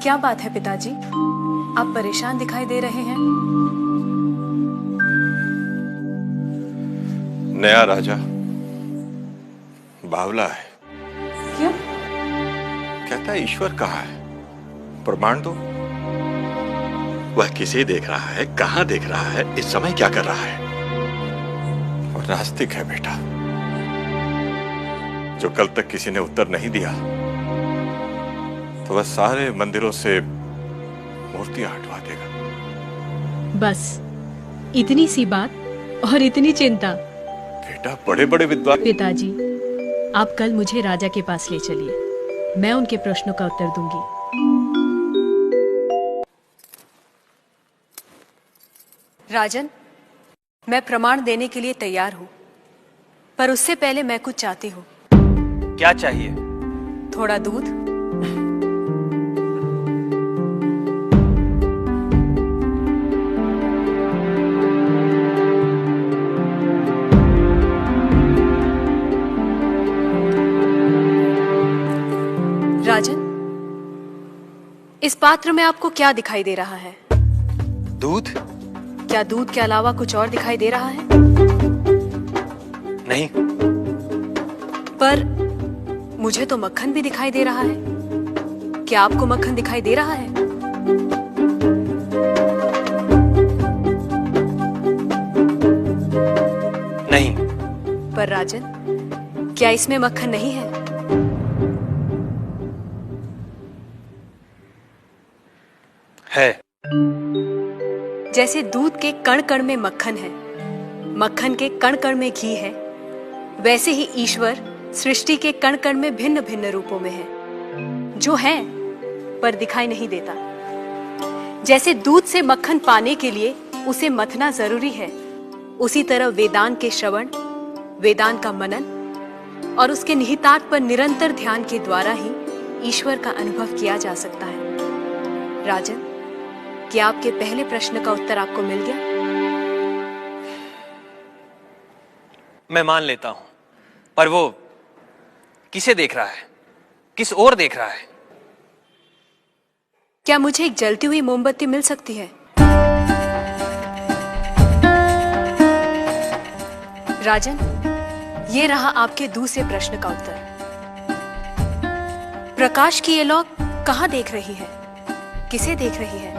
क्या बात है पिताजी, आप परेशान दिखाई दे रहे हैं। नया राजा बावला है। क्यों? कहता है ईश्वर कहाँ है, प्रमाण दो। वह किसे देख रहा है, कहां देख रहा है, इस समय क्या कर रहा है। और नास्तिक है बेटा, जो कल तक किसी ने उत्तर नहीं दिया तो वह सारे मंदिरों से मूर्तियां हटवा देगा। बस इतनी सी बात और इतनी चिंता। बेटा बड़े बड़े विद्वान। पिताजी, आप कल मुझे राजा के पास ले चलिए, मैं उनके प्रश्नों का उत्तर दूंगी। राजन, मैं प्रमाण देने के लिए तैयार हूँ, पर उससे पहले मैं कुछ चाहती हूँ। क्या चाहिए? थोड़ा दूध। राजन, इस पात्र में आपको क्या दिखाई दे रहा है? दूध? क्या दूध के अलावा कुछ और दिखाई दे रहा है? नहीं। पर मुझे तो मक्खन भी दिखाई दे रहा है। क्या आपको मक्खन दिखाई दे रहा है? नहीं। पर राजन, क्या इसमें मक्खन नहीं है? है। जैसे दूध के कण कण में मक्खन है, मक्खन के कण कण में घी है, वैसे ही ईश्वर सृष्टि के कण कण में भिन्न भिन्न रूपों में है, जो है पर दिखाई नहीं देता। जैसे दूध से मक्खन पाने के लिए उसे मथना जरूरी है, उसी तरह वेदांत के श्रवण, वेदांत का मनन और उसके निहितार्थ पर निरंतर ध्यान के द्वारा ही ईश्वर का अनुभव किया जा सकता है। राजन, क्या आपके पहले प्रश्न का उत्तर आपको मिल गया? मैं मान लेता हूं, पर वो किसे देख रहा है, किस ओर देख रहा है? क्या मुझे एक जलती हुई मोमबत्ती मिल सकती है? राजन, ये रहा आपके दूसरे प्रश्न का उत्तर। प्रकाश की ये लौ कहां देख रही है, किसे देख रही है?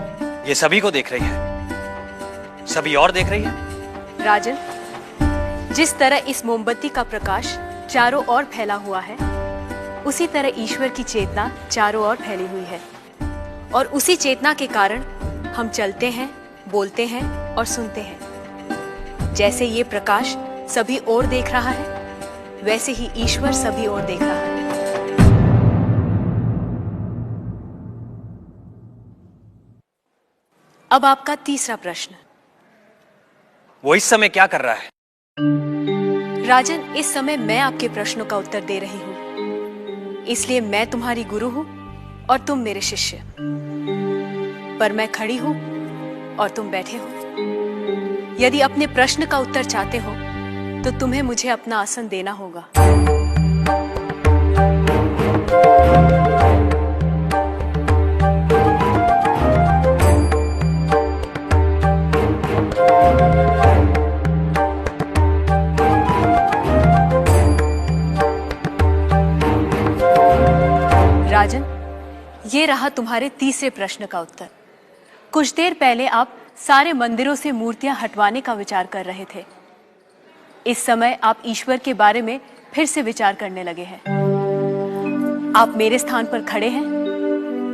ये सभी को देख रही है। सभी और देख रही है। राजन, जिस तरह इस मोमबत्ती का प्रकाश चारों ओर फैला हुआ है, उसी तरह ईश्वर की चेतना चारों ओर फैली हुई है, और उसी चेतना के कारण हम चलते हैं, बोलते हैं और सुनते हैं। जैसे ये प्रकाश सभी ओर देख रहा है, वैसे ही ईश्वर सभी ओर देख रहा है। अब आपका तीसरा प्रश्न। वो इस समय क्या कर रहा है? राजन, इस समय मैं आपके प्रश्नों का उत्तर दे रही हूं, इसलिए मैं तुम्हारी गुरु हूं और तुम मेरे शिष्य। पर मैं खड़ी हूं और तुम बैठे हो। यदि अपने प्रश्न का उत्तर चाहते हो तो तुम्हें मुझे अपना आसन देना होगा। राजन, ये रहा तुम्हारे तीसरे प्रश्न का उत्तर। कुछ देर पहले आप सारे मंदिरों से मूर्तियां हटवाने का विचार कर रहे थे। इस समय आप ईश्वर के बारे में फिर से विचार करने लगे हैं। आप मेरे स्थान पर खड़े हैं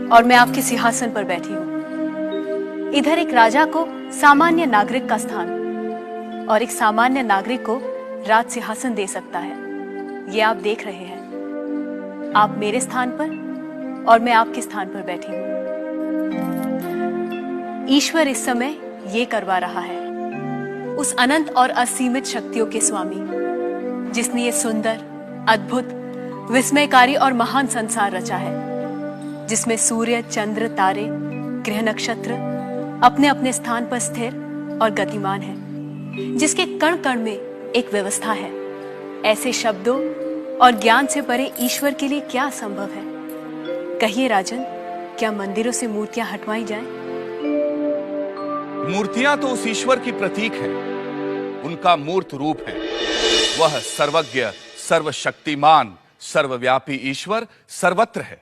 और मैं आपके सिंहासन पर बैठी हूं। इधर एक राजा को सामान्य नागरिक का स्थान और एक सामान्य नागरिक को राज सिंहासन दे सकता है। ये आप देख रहे हैं। आप मेरे स्थान पर और मैं आपके स्थान पर बैठी हूं। ईश्वर इस समय ये करवा रहा है। उस अनंत और असीमित शक्तियों के स्वामी, जिसने ये सुंदर, अद्भुत, विस्मयकारी और महान संसार रचा है, जिसमें सूर्य, चंद्र, तारे, ग्रह, नक्षत्र अपने अपने स्थान पर स्थिर और गतिमान हैं, जिसके कण कण में एक व्यवस्था है। ऐसे शब्दों और ज्ञान से परे ईश्वर के लिए क्या संभव है? कहिए राजन, क्या मंदिरों से मूर्तियां हटवाई जाएं? मूर्तियां तो उस ईश्वर की प्रतीक हैं, उनका मूर्त रूप है। वह सर्वज्ञ, सर्वशक्तिमान, सर्वव्यापी ईश्वर सर्वत्र है।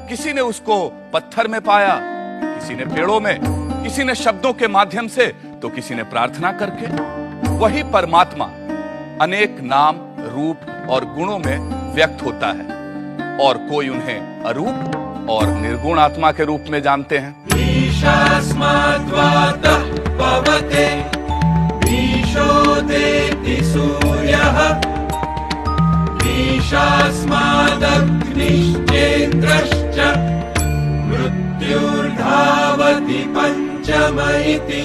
किसी ने उसको पत्थर में पाया, किसी ने पेड़ों में, किसी ने शब्दों के माध्यम से, तो किसी ने प्रार्थना करके। वही परमात्मा अनेक नाम, रूप और गुणों में व्यक्त होता है, और कोई उन्हें अरूप और निर्गुण आत्मा के रूप में जानते हैं। ईशास्माद्वातः पवते ईशोदेति सूर्यः ईशास्मादग्निश्चेन्द्रश्च मृत्युर्धावति पंचम इति